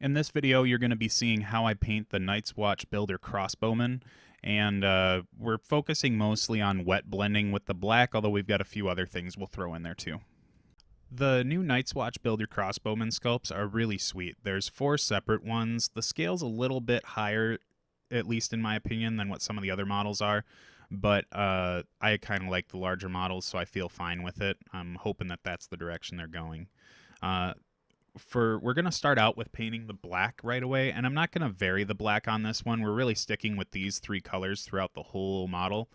In this video, you're going to be seeing how I paint the Nights Watch Builder Crossbowmen, and we're focusing mostly on wet blending with the black, although we've got a few other things we'll throw in there too. The new Nights Watch Builder Crossbowmen sculpts are really sweet. There's 4 separate ones. The scale's a little bit higher, at least in my opinion, than what some of the other models are, but I kind of like the larger models, so I feel fine with it. I'm hoping that that's the direction they're going. We're going to start out with painting the black right away, and I'm not going to vary the black on this one. We're really sticking with these 3 colors throughout the whole model.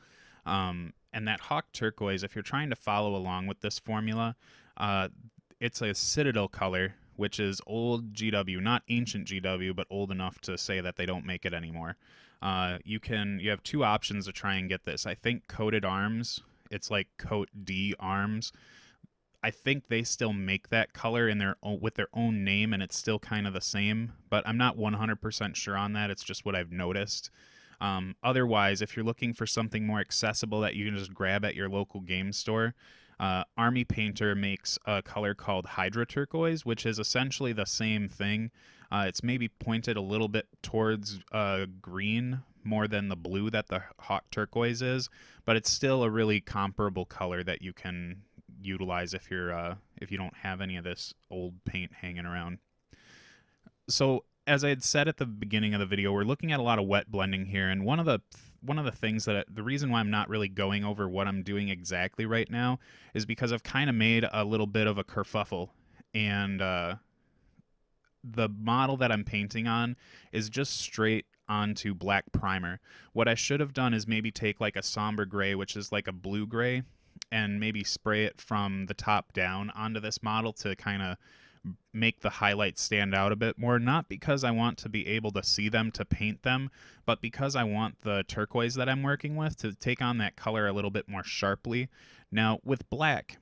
And that Hawk Turquoise, if you're trying to follow along with this formula, it's a Citadel color, which is old GW, not ancient GW, but old enough to say that they don't make it anymore. You have 2 options to try and get this. I think Coated Arms, it's like Coat D Arms. I think they still make that color in with their own name, and it's still kind of the same, but I'm not 100% sure on that. It's just what I've noticed. Otherwise, if you're looking for something more accessible that you can just grab at your local game store, Army Painter makes a color called Hydra Turquoise, which is essentially the same thing. It's maybe pointed a little bit towards green more than the blue that the Hawk Turquoise is, but it's still a really comparable color that you can utilize if you don't have any of this old paint hanging around. So as I had said at the beginning of the video, we're looking at a lot of wet blending here, and one of the things the reason why I'm not really going over what I'm doing exactly right now is because I've kind of made a little bit of a kerfuffle, and the model that I'm painting on is just straight onto black primer. What I should have done is maybe take like a somber gray, which is like a blue gray, and maybe spray it from the top down onto this model to kind of make the highlights stand out a bit more, not because I want to be able to see them to paint them, but because I want the turquoise that I'm working with to take on that color a little bit more sharply. Now, with black,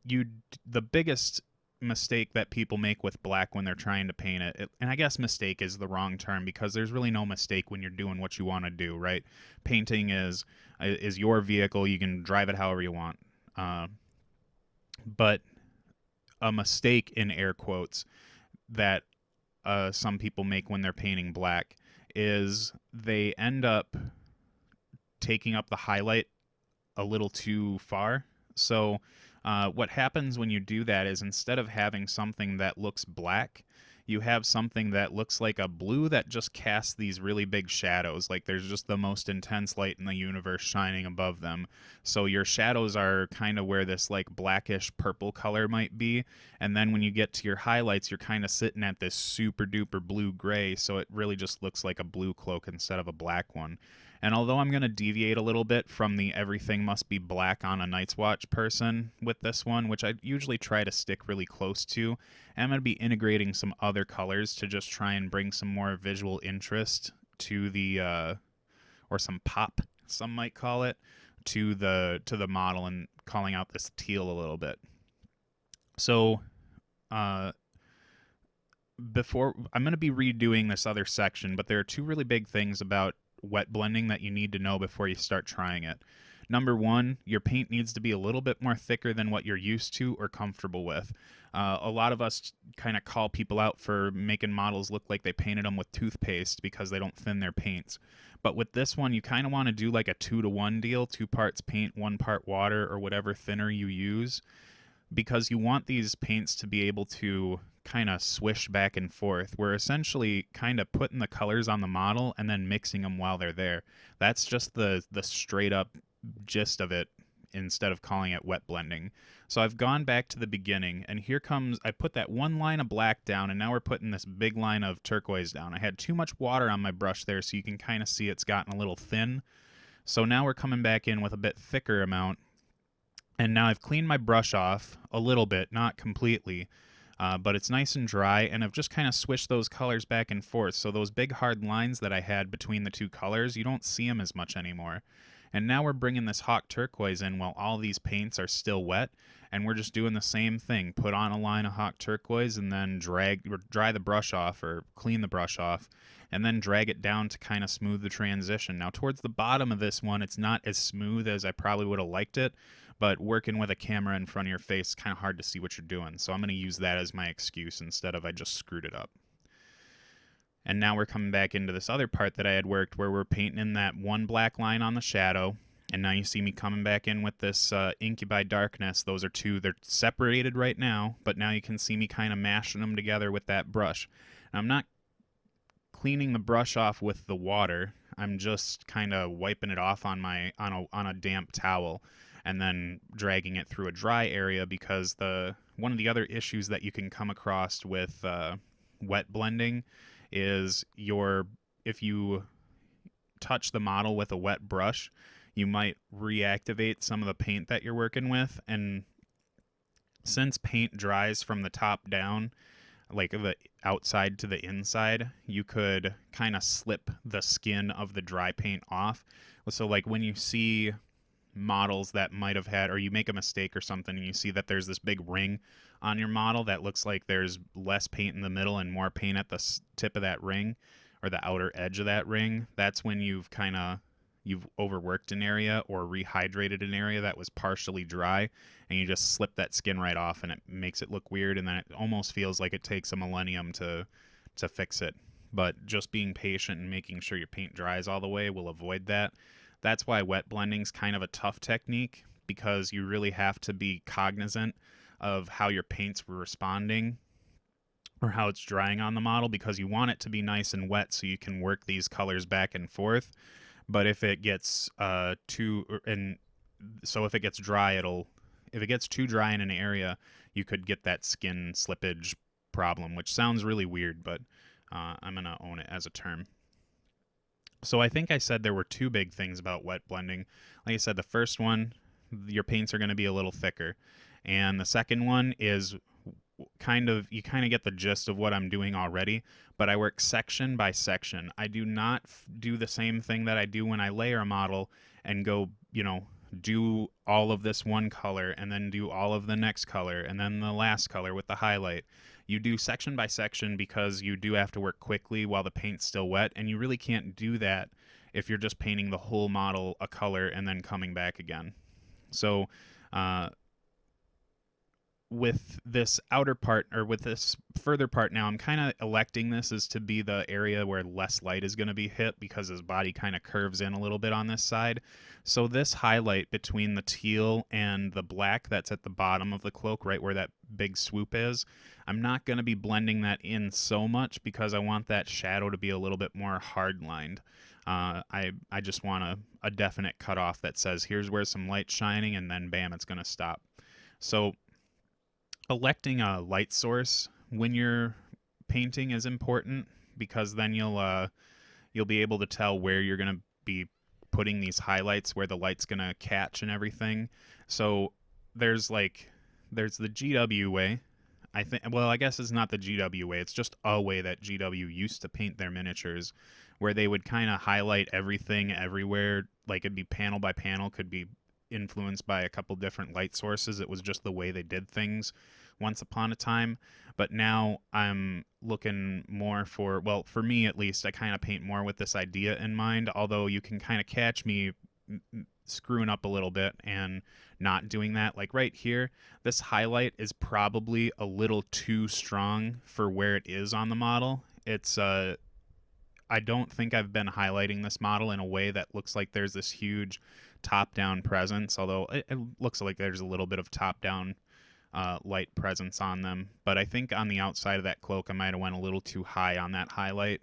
the biggest mistake that people make with black when they're trying to paint it, and I guess mistake is the wrong term because there's really no mistake when you're doing what you want to do, right? Painting is your vehicle. You can drive it however you want. But a mistake, in air quotes, that some people make when they're painting black is they end up taking up the highlight a little too far. So what happens when you do that is instead of having something that looks black, you have something that looks like a blue that just casts these really big shadows. Like there's just the most intense light in the universe shining above them. So your shadows are kind of where this like blackish purple color might be. And then when you get to your highlights, you're kind of sitting at this super duper blue gray. So it really just looks like a blue cloak instead of a black one. And although I'm going to deviate a little bit from the everything must be black on a Night's Watch person with this one, which I usually try to stick really close to, I'm going to be integrating some other colors to just try and bring some more visual interest to the, or some pop, some might call it, to the model, and calling out this teal a little bit. So, before I'm going to be redoing this other section, but there are 2 really big things about wet blending that you need to know before you start trying it. Number 1, your paint needs to be a little bit more thicker than what you're used to or comfortable with. A lot of us kind of call people out for making models look like they painted them with toothpaste because they don't thin their paints. But with this one, you kind of want to do like a 2-to-1 deal, 2 parts paint, 1 part water, or whatever thinner you use, because you want these paints to be able to kind of swish back and forth. We're essentially kind of putting the colors on the model and then mixing them while they're there. That's just the straight up gist of it, instead of calling it wet blending. So I've gone back to the beginning, and here comes, I put that 1 line of black down, and now we're putting this big line of turquoise down. I had too much water on my brush there, so you can kind of see it's gotten a little thin. So now we're coming back in with a bit thicker amount, and now I've cleaned my brush off a little bit, not completely, but it's nice and dry, and I've just kind of swished those colors back and forth. So those big hard lines that I had between the 2 colors, you don't see them as much anymore. And now we're bringing this Hawk Turquoise in while all these paints are still wet, and we're just doing the same thing. Put on a line of Hawk Turquoise and then dry the brush off, or clean the brush off, and then drag it down to kind of smooth the transition. Now towards the bottom of this one, it's not as smooth as I probably would have liked it, but working with a camera in front of your face, it's kind of hard to see what you're doing. So I'm going to use that as my excuse instead of I just screwed it up. And now we're coming back into this other part that I had worked where we're painting in that one black line on the shadow. And now you see me coming back in with this Incubi Darkness. Those are two. They're separated right now, but now you can see me kind of mashing them together with that brush. And I'm not cleaning the brush off with the water. I'm just kind of wiping it off on a damp towel and then dragging it through a dry area, because one of the other issues that you can come across with wet blending is if you touch the model with a wet brush, you might reactivate some of the paint that you're working with. And since paint dries from the top down, like the outside to the inside, you could kind of slip the skin of the dry paint off. So like when you see models that might have had, or you make a mistake or something and you see that there's this big ring on your model that looks like there's less paint in the middle and more paint at the tip of that ring or the outer edge of that ring, that's when you've overworked an area or rehydrated an area that was partially dry, and you just slip that skin right off and it makes it look weird, and then it almost feels like it takes a millennium to fix it. But just being patient and making sure your paint dries all the way will avoid that. That's why wet blending's kind of a tough technique, because you really have to be cognizant of how your paints were responding or how it's drying on the model, because you want it to be nice and wet so you can work these colors back and forth. But if it gets if it gets dry, if it gets too dry in an area, you could get that skin slippage problem, which sounds really weird, but I'm going to own it as a term. So I think I said there were two big things about wet blending. Like I said, the first one, your paints are going to be a little thicker. And the second one is you kind of get the gist of what I'm doing already, but I work section by section. I do not do the same thing that I do when I layer a model and go, do all of this one color and then do all of the next color and then the last color with the highlight. You do section by section because you do have to work quickly while the paint's still wet, and you really can't do that if you're just painting the whole model a color and then coming back again. So with this outer part, or with this further part now, I'm kind of electing this as to be the area where less light is going to be hit, because his body kind of curves in a little bit on this side. So this highlight between the teal and the black that's at the bottom of the cloak, right where that big swoop is, I'm not going to be blending that in so much, because I want that shadow to be a little bit more hard lined. I just want a definite cutoff that says here's where some light's shining, and then bam, it's going to stop. So electing a light source when you're painting is important, because then you'll be able to tell where you're going to be putting these highlights, where the light's going to catch and everything. So there's the GW way. I guess it's not the GW way. It's just a way that GW used to paint their miniatures, where they would kind of highlight everything everywhere. Like it'd be panel by panel, could be influenced by a couple different light sources. It was just the way they did things once upon a time. But now I'm looking more for me at least, I kind of paint more with this idea in mind, although you can kind of catch me screwing up a little bit and not doing that. Like right here, this highlight is probably a little too strong for where it is on the model. It's I don't think I've been highlighting this model in a way that looks like there's this huge top-down presence, although it looks like there's a little bit of top-down light presence on them. But I think on the outside of that cloak, I might have went a little too high on that highlight.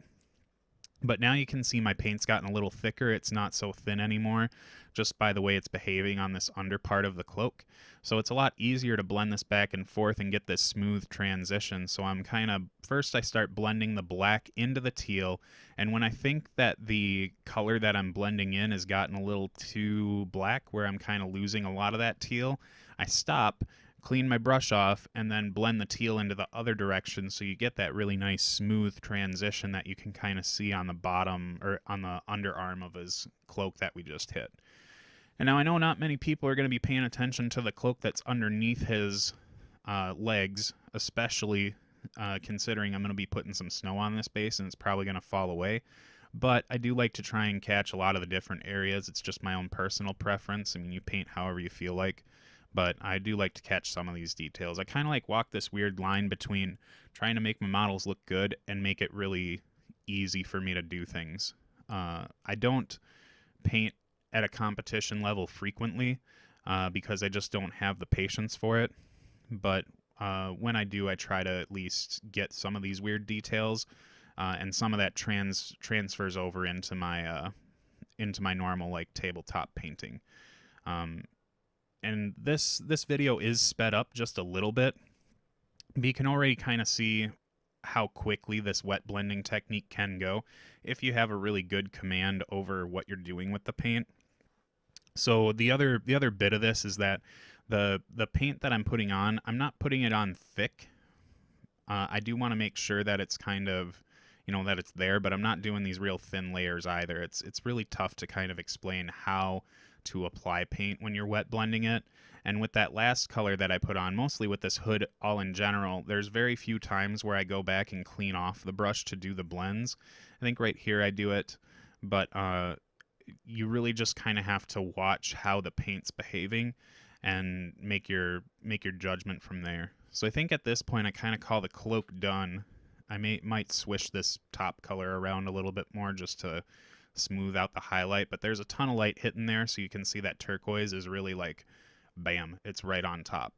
But now you can see my paint's gotten a little thicker. It's not so thin anymore, just by the way it's behaving on this under part of the cloak. So it's a lot easier to blend this back and forth and get this smooth transition. So I'm first I start blending the black into the teal, and when I think that the color that I'm blending in has gotten a little too black, where I'm kind of losing a lot of that teal, I stop, clean my brush off, and then blend the teal into the other direction, so you get that really nice smooth transition that you can kind of see on the bottom or on the underarm of his cloak that we just hit. And now I know not many people are going to be paying attention to the cloak that's underneath his legs, especially considering I'm going to be putting some snow on this base and it's probably going to fall away. But I do like to try and catch a lot of the different areas. It's just my own personal preference. I mean, you paint however you feel like. But I do like to catch some of these details. I kind of walk this weird line between trying to make my models look good and make it really easy for me to do things. I don't paint at a competition level frequently because I just don't have the patience for it. But when I do, I try to at least get some of these weird details, and some of that transfers over into my normal like tabletop painting. Um, and this video is sped up just a little bit, but you can already kind of see how quickly this wet blending technique can go if you have a really good command over what you're doing with the paint. So the other bit of this is that the paint that I'm putting on, I'm not putting it on thick. I do want to make sure that it's kind of, that it's there, but I'm not doing these real thin layers either. It's really tough to kind of explain how to apply paint when you're wet blending it. And with that last color that I put on, mostly with this hood all in general, there's very few times where I go back and clean off the brush to do the blends. I think right here I do it, but you really just kind of have to watch how the paint's behaving and make your judgment from there. So I think at this point I kind of call the cloak done. I might swish this top color around a little bit more just to smooth out the highlight, but there's a ton of light hitting there, so you can see that turquoise is really like, bam, it's right on top.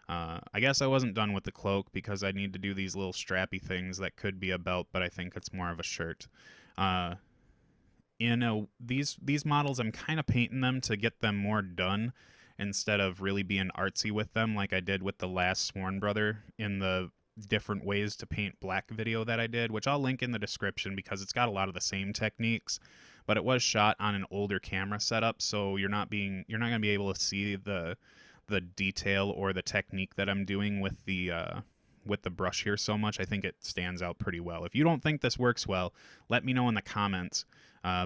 I guess I wasn't done with the cloak because I need to do these little strappy things that could be a belt, but I think it's more of a shirt. These models, I'm kind of painting them to get them more done instead of really being artsy with them like I did with the last Sworn Brother in the different ways to paint black video that I did, which I'll link in the description because it's got a lot of the same techniques, but it was shot on an older camera setup, so you're not going to be able to see the detail or the technique that I'm doing with the brush here so much. I think it stands out pretty well. If you don't think this works well, let me know in the comments,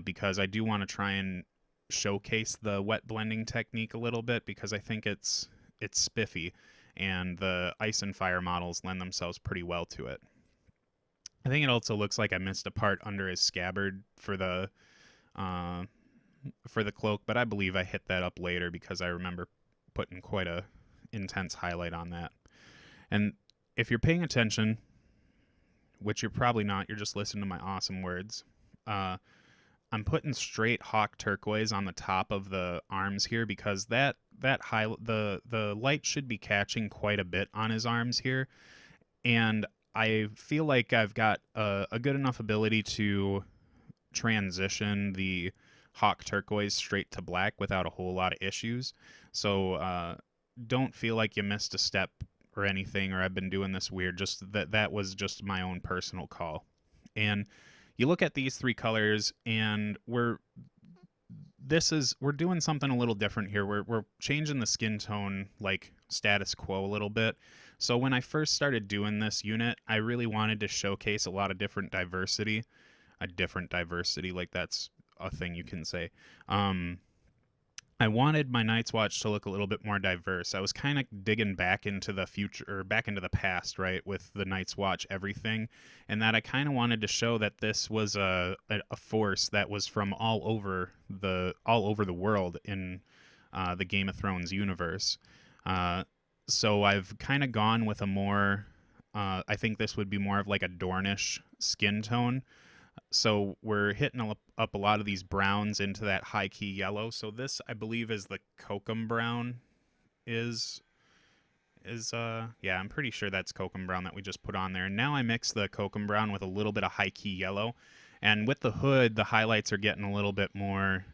because I do want to try and showcase the wet blending technique a little bit because I think it's spiffy, and the ice and fire models lend themselves pretty well to it. I think it also looks like I missed a part under his scabbard for the cloak, but I believe I hit that up later because I remember putting quite a intense highlight on that. And if you're paying attention, which you're probably not, you're just listening to my awesome words, I'm putting straight hawk turquoise on the top of the arms here because the light should be catching quite a bit on his arms here, and I feel like I've got a good enough ability to transition the hawk turquoise straight to black without a whole lot of issues. So don't feel like you missed a step or anything, or I've been doing this weird. Just that was just my own personal call. And you look at these three colors, and we're doing something a little different here. We're changing the skin tone like status quo a little bit. So when I first started doing this unit, I really wanted to showcase a lot of different diversity. Like that's a thing you can say. I wanted my Night's Watch to look a little bit more diverse. I was kind of digging back into the future, or back into the past, right, with the Night's Watch everything, and that I kind of wanted to show that this was a force that was from all over the world in the Game of Thrones universe. So I've kind of gone with a more, I think this would be more of like a Dornish skin tone. So we're hitting up a lot of these browns into that high key yellow. So this, I believe, is the Kokum brown. Yeah, I'm pretty sure that's Kokum brown that we just put on there. And now I mix the Kokum brown with a little bit of high key yellow. And with the hood, the highlights are getting a little bit more,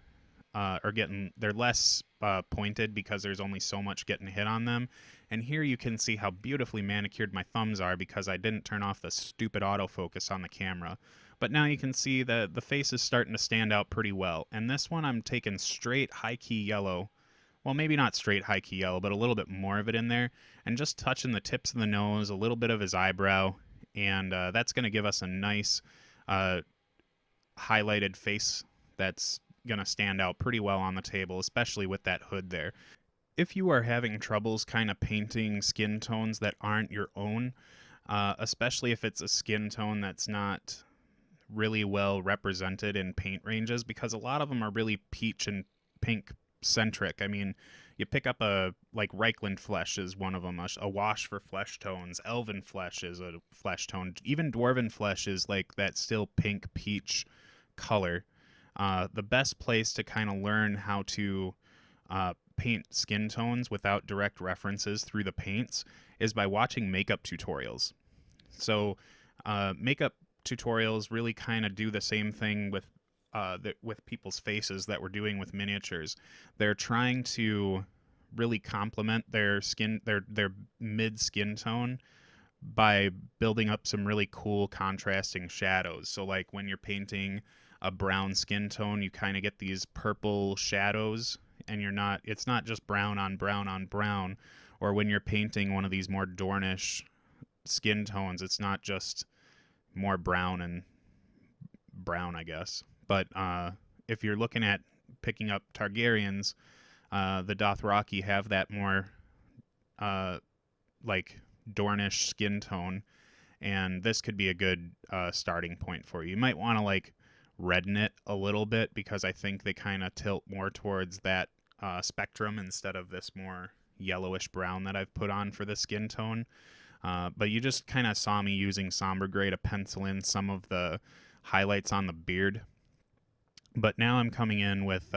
they're less pointed because there's only so much getting hit on them. And here you can see how beautifully manicured my thumbs are because I didn't turn off the stupid autofocus on the camera. But now you can see that the face is starting to stand out pretty well. And this one I'm taking straight high key yellow. Well, maybe not straight high key yellow, but a little bit more of it in there. And just touching the tips of the nose, a little bit of his eyebrow. And that's going to give us a nice highlighted face that's going to stand out pretty well on the table, especially with that hood there. If you are having troubles kind of painting skin tones that aren't your own, especially if it's a skin tone that's not really well represented in paint ranges, because a lot of them are really peach and pink centric. I mean, you pick up a, like, Reichland flesh is one of them, a wash for flesh tones. Elven flesh is a flesh tone. Even dwarven flesh is like that still pink peach color. The best place to kind of learn how to paint skin tones without direct references through the paints is by watching makeup tutorials. So makeup tutorials really kind of do the same thing with with people's faces that we're doing with miniatures. They're trying to really complement their skin, their mid skin tone, by building up some really cool contrasting shadows. So like when you're painting a brown skin tone, you kind of get these purple shadows, and it's not just brown on brown on brown. Or when you're painting one of these more Dornish skin tones, it's not just more brown and brown, I guess. But if you're looking at picking up Targaryens, the Dothraki have that more like Dornish skin tone, and this could be a good starting point for you. You might want to like redden it a little bit, because I think they kind of tilt more towards that spectrum instead of this more yellowish brown that I've put on for the skin tone. But you just kind of saw me using somber gray to pencil in some of the highlights on the beard. But now I'm coming in with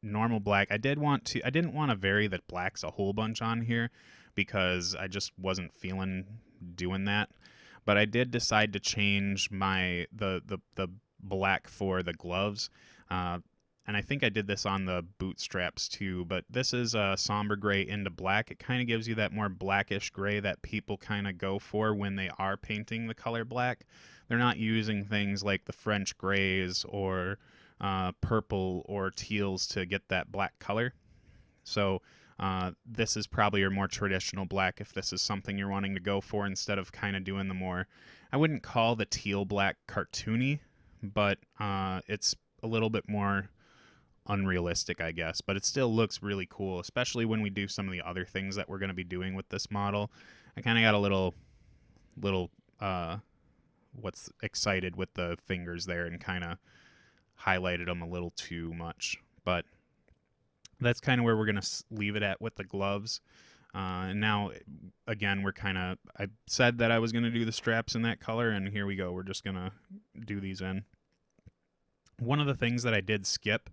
normal black. I didn't want to vary the blacks a whole bunch on here, because I just wasn't feeling doing that. But I did decide to change the black for the gloves. And I think I did this on the bootstraps too, but this is a somber gray into black. It kind of gives you that more blackish gray that people kind of go for when they are painting the color black. They're not using things like the French grays or purple or teals to get that black color. So this is probably your more traditional black if this is something you're wanting to go for, instead of kind of doing the more, I wouldn't call the teal black cartoony, but it's a little bit more unrealistic, I guess. But it still looks really cool, especially when we do some of the other things that we're going to be doing with this model. I kind of got a little what's excited with the fingers there and kind of highlighted them a little too much. But that's kind of where we're going to leave it at with the gloves. And now, again, I said that I was going to do the straps in that color, and here we go. We're just going to do these in. One of the things that I did skip,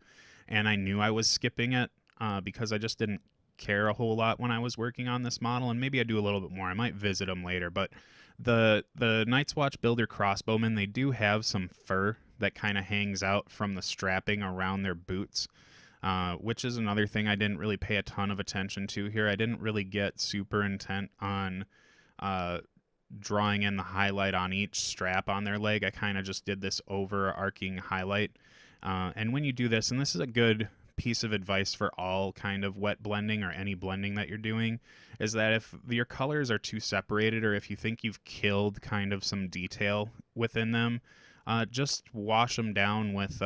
and I knew I was skipping it because I just didn't care a whole lot when I was working on this model, and maybe I do a little bit more. I might visit them later, but the Nights Watch Builder Crossbowmen, they do have some fur that kind of hangs out from the strapping around their boots, which is another thing I didn't really pay a ton of attention to here. I didn't really get super intent on drawing in the highlight on each strap on their leg. I kind of just did this overarching highlight. And when you do this, and this is a good piece of advice for all kind of wet blending or any blending that you're doing, is that if your colors are too separated, or if you think you've killed kind of some detail within them, just wash them down with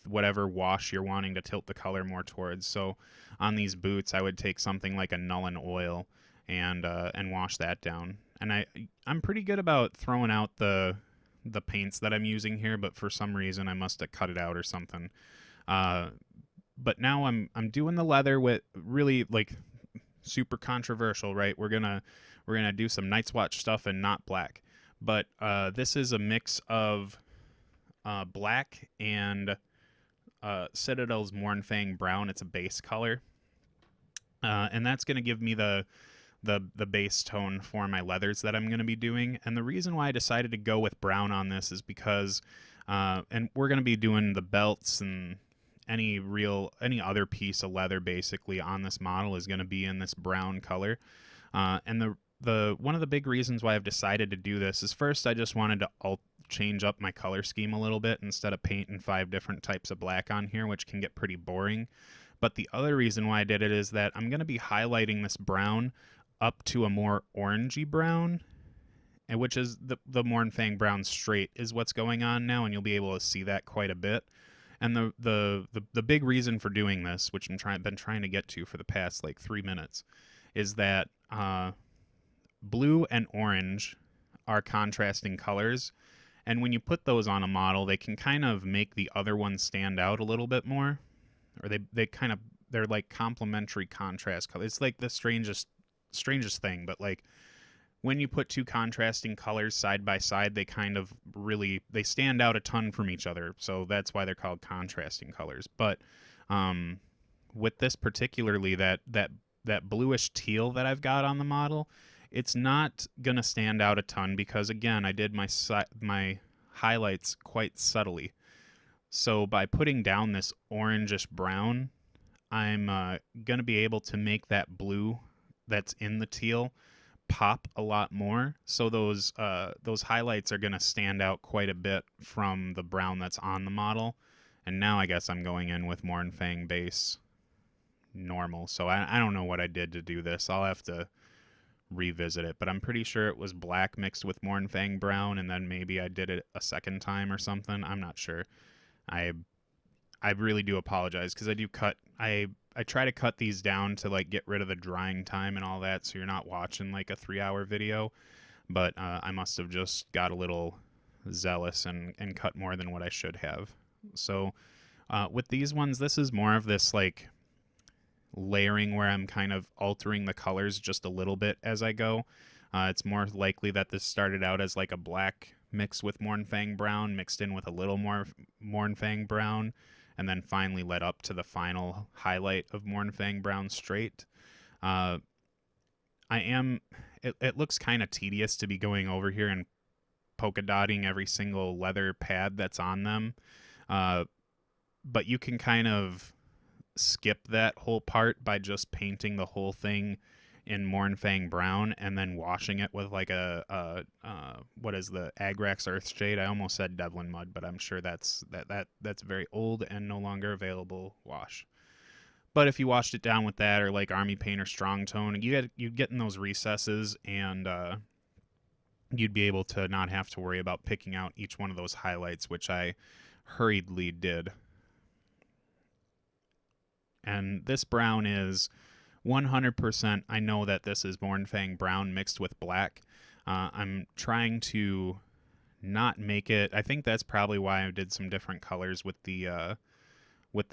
whatever wash you're wanting to tilt the color more towards. So on these boots, I would take something like a Nuln Oil and wash that down. And I'm pretty good about throwing out the paints that I'm using here, but for some reason I must have cut it out or something. But now I'm doing the leather with really like super controversial, right? We're gonna do some Night's Watch stuff and not black. But this is a mix of black and Citadel's Mournfang Brown. It's a base color, and that's gonna give me the base tone for my leathers that I'm going to be doing. And the reason why I decided to go with brown on this is because, and we're going to be doing the belts and any other piece of leather basically on this model is going to be in this brown color. And the one of the big reasons why I've decided to do this is, first, I just wanted to change up my color scheme a little bit instead of painting 5 different types of black on here, which can get pretty boring. But the other reason why I did it is that I'm going to be highlighting this brown up to a more orangey brown, and which is the Mournfang Brown straight is what's going on now, and you'll be able to see that quite a bit. And the big reason for doing this, which been trying to get to for the past like 3 minutes, is that blue and orange are contrasting colors, and when you put those on a model, they can kind of make the other one stand out a little bit more, or they kind of they're like complementary contrast colors. It's like the strangest thing, but like when you put two contrasting colors side by side, they kind of really they stand out a ton from each other. So that's why they're called contrasting colors. But um, with this particularly, that bluish teal that I've got on the model, it's not gonna stand out a ton because again, I did my highlights quite subtly. So by putting down this orangish brown, I'm gonna be able to make that blue that's in the teal pop a lot more. So those highlights are gonna stand out quite a bit from the brown that's on the model. And now I guess I'm going in with Mornfang base normal. So I don't know what I did to do this. I'll have to revisit it, but I'm pretty sure it was black mixed with Mornfang brown, and then maybe I did it a second time or something. I'm not sure. I I really do apologize because I try to cut these down to like get rid of the drying time and all that, so you're not watching like a 3-hour video. But I must have just got a little zealous and cut more than what I should have. So with these ones, this is more of this like layering where I'm kind of altering the colors just a little bit as I go. It's more likely that this started out as like a black mixed with Mornfang brown, mixed in with a little more Mornfang brown, and then finally led up to the final highlight of Mornfang brown straight. It looks kind of tedious to be going over here and polka dotting every single leather pad that's on them. But you can kind of skip that whole part by just painting the whole thing in Mornfang brown and then washing it with like what is the Agrax Earthshade? I almost said Devlin Mud, but I'm sure that's very old and no longer available wash. But if you washed it down with that or like Army Paint or Strong Tone, you'd get in those recesses and you'd be able to not have to worry about picking out each one of those highlights, which I hurriedly did. And this brown is 100%. I know that this is Mornfang brown mixed with black. I'm trying to not make it. I think that's probably why I did some different colors with the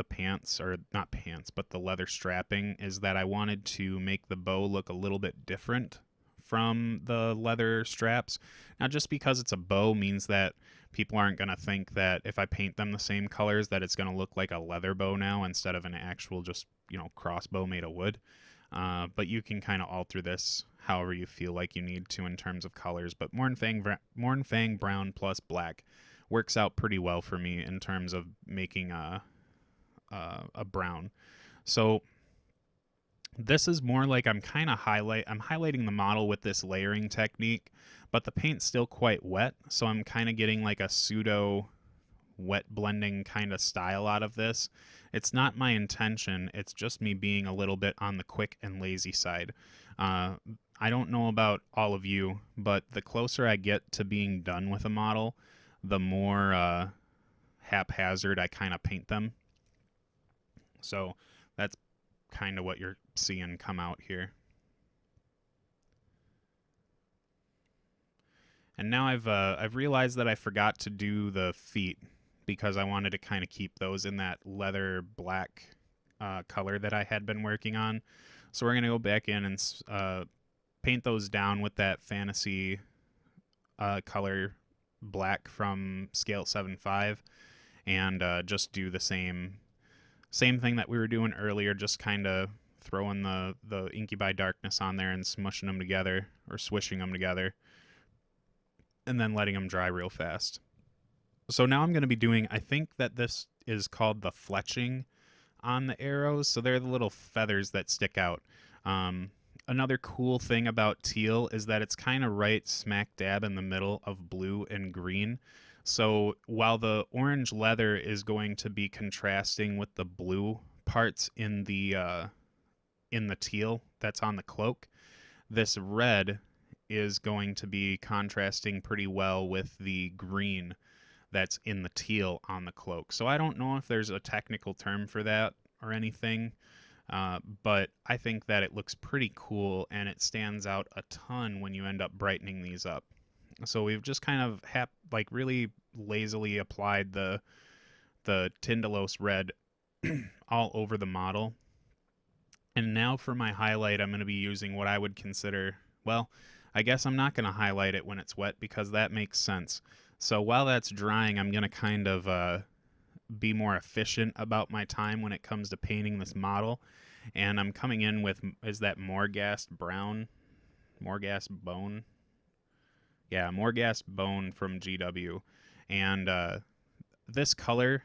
pants, or not pants, but the leather strapping, is that I wanted to make the bow look a little bit different from the leather straps. Now, just because it's a bow means that people aren't going to think that if I paint them the same colors that it's going to look like a leather bow now instead of an actual just, crossbow made of wood. But you can kind of alter this however you feel like you need to in terms of colors. But Mornfang brown plus black works out pretty well for me in terms of making a brown. So this is more like I'm highlighting the model with this layering technique, but the paint's still quite wet, so I'm kind of getting like a pseudo wet blending kind of style out of this. It's not my intention, it's just me being a little bit on the quick and lazy side. I don't know about all of you, but the closer I get to being done with a model, the more haphazard I kind of paint them. So that's kind of what you're seeing come out here. And now I've realized that I forgot to do the feet because I wanted to kind of keep those in that leather black color that I had been working on. So we're gonna go back in and paint those down with that fantasy color black from scale 7.5, and just do the same thing that we were doing earlier, just kind of throwing the Incubi Darkness on there and smushing them together, or swishing them together, and then letting them dry real fast. So now I'm going to be doing, I think that this is called the fletching on the arrows. So they're the little feathers that stick out. Another cool thing about teal is that it's kind of right smack dab in the middle of blue and green. So while the orange leather is going to be contrasting with the blue parts in the teal that's on the cloak, this red is going to be contrasting pretty well with the green that's in the teal on the cloak. So I don't know if there's a technical term for that or anything, but I think that it looks pretty cool and it stands out a ton when you end up brightening these up. So we've just kind of really lazily applied the Tindalos red all over the model. And now for my highlight, I'm going to be using what I would consider, well, I guess I'm not going to highlight it when it's wet because that makes sense. So while that's drying, I'm going to kind of be more efficient about my time when it comes to painting this model. And I'm coming in with, is that Morghast Brown? Morghast Bone? Yeah, Morghast Bone from GW. And this color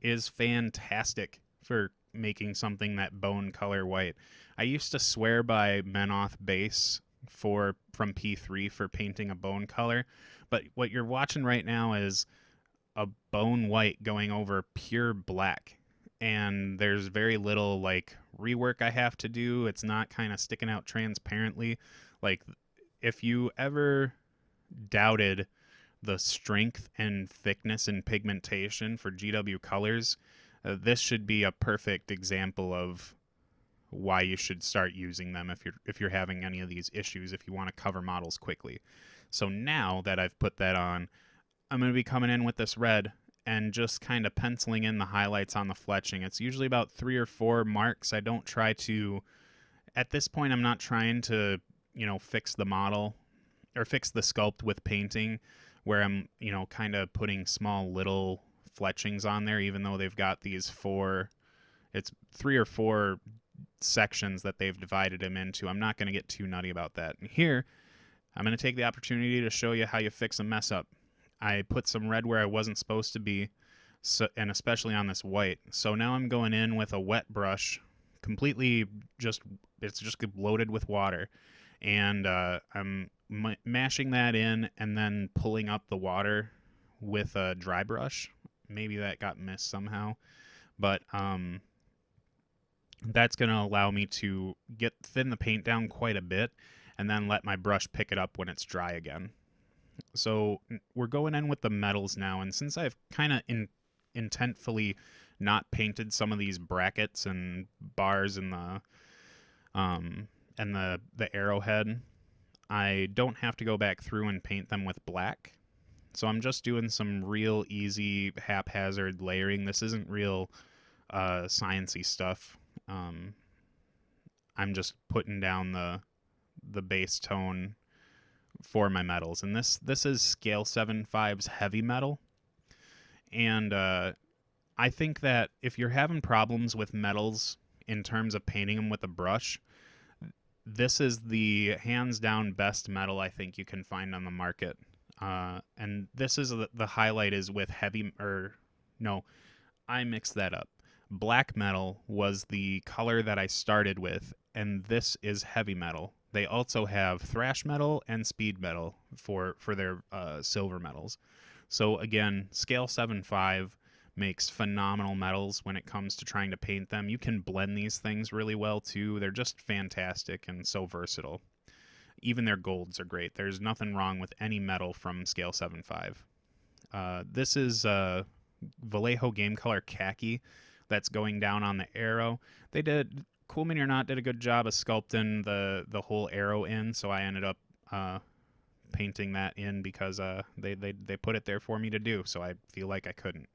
is fantastic for making something that bone color white. I used to swear by Menoth base from P3 for painting a bone color, but what you're watching right now is a bone white going over pure black. And there's very little like rework I have to do. It's not kind of sticking out transparently. Like if you ever doubted the strength and thickness and pigmentation for GW colors, this should be a perfect example of why you should start using them if you're having any of these issues, if you want to cover models quickly. So now that I've put that on, I'm going to be coming in with this red and just kind of penciling in the highlights on the fletching. It's usually about 3 or 4 marks. I don't try to, at this point, I'm not trying to, fix the model or fix the sculpt with painting where I'm, kind of putting small little fletchings on there, even though they've got these 3 or 4 sections that they've divided them into. I'm not going to get too nutty about that. And here, I'm going to take the opportunity to show you how you fix a mess up. I put some red where I wasn't supposed to be, and especially on this white. So now I'm going in with a wet brush, completely it's just loaded with water. And I'm mashing that in and then pulling up the water with a dry brush. Maybe that got missed somehow. But that's going to allow me to thin the paint down quite a bit and then let my brush pick it up when it's dry again. So we're going in with the metals now, and since I've kind of intentfully not painted some of these brackets and bars and the arrowhead, I don't have to go back through and paint them with black. So I'm just doing some real easy haphazard layering. This isn't real sciencey stuff. I'm just putting down the base tone for my metals, and this is Scale 7.5's heavy metal. And I think that if you're having problems with metals in terms of painting them with a brush, this is the hands down best metal I think you can find on the market. And this is the highlight is with I mixed that up. Black metal was the color that I started with, and this is heavy metal. They also have thrash metal and speed metal for their silver metals. So again, Scale 7.5 makes phenomenal metals when it comes to trying to paint them. You can blend these things really well too. They're just fantastic and so versatile. Even their golds are great. There's nothing wrong with any metal from Scale 7.5. This is Vallejo Game Color Khaki that's going down on the arrow. They did, Cool Mini or Not, did a good job of sculpting the whole arrow in, so I ended up painting that in because they put it there for me to do, so I feel like I couldn't.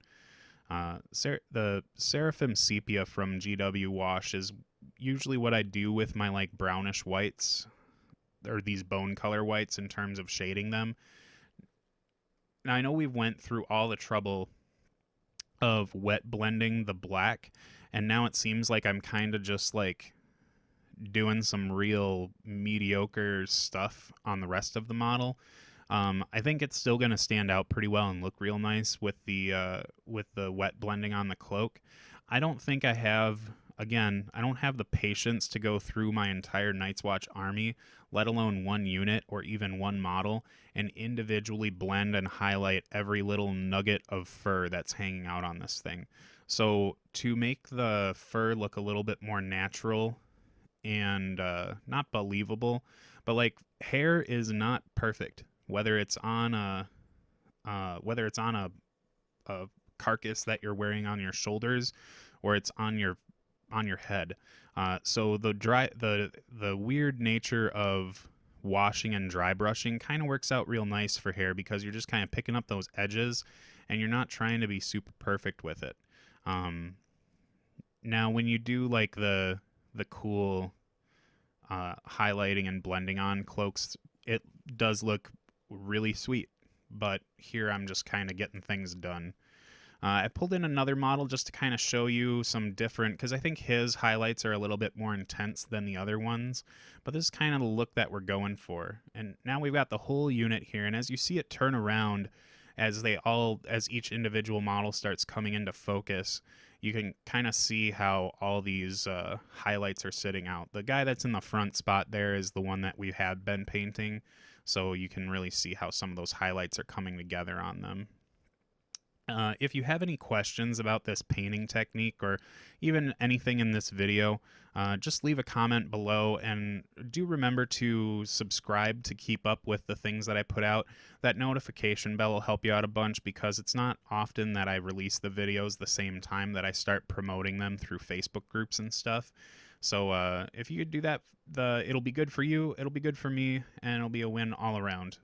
The Seraphim Sepia from GW Wash is usually what I do with my like brownish whites, or these bone color whites, in terms of shading them. Now I know we've went through all the trouble of wet blending the black, and now it seems like I'm kind of just like doing some real mediocre stuff on the rest of the model. I think it's still going to stand out pretty well and look real nice with the wet blending on the cloak. I don't think I have the patience to go through my entire Nights Watch army, let alone one unit or even one model, and individually blend and highlight every little nugget of fur that's hanging out on this thing. So to make the fur look a little bit more natural and not believable, but like hair is not perfect, whether it's on a carcass that you're wearing on your shoulders or it's on your head. So the weird nature of washing and dry brushing kind of works out real nice for hair, because you're just kind of picking up those edges and you're not trying to be super perfect with it. Now when you do like the the cool highlighting and blending on cloaks, it does look really sweet. But here I'm just kind of getting things done. I pulled in another model just to kind of show you some different, because I think his highlights are a little bit more intense than the other ones, but this is kind of the look that we're going for. And now we've got the whole unit here, and as you see it turn around, as each individual model starts coming into focus, you can kind of see how all these highlights are sitting out. The guy that's in the front spot there is the one that we had been painting, so you can really see how some of those highlights are coming together on them. If you have any questions about this painting technique or even anything in this video, just leave a comment below, and do remember to subscribe to keep up with the things that I put out. That notification bell will help you out a bunch, because it's not often that I release the videos the same time that I start promoting them through Facebook groups and stuff. So if you could do that, it'll be good for you, it'll be good for me, and it'll be a win all around.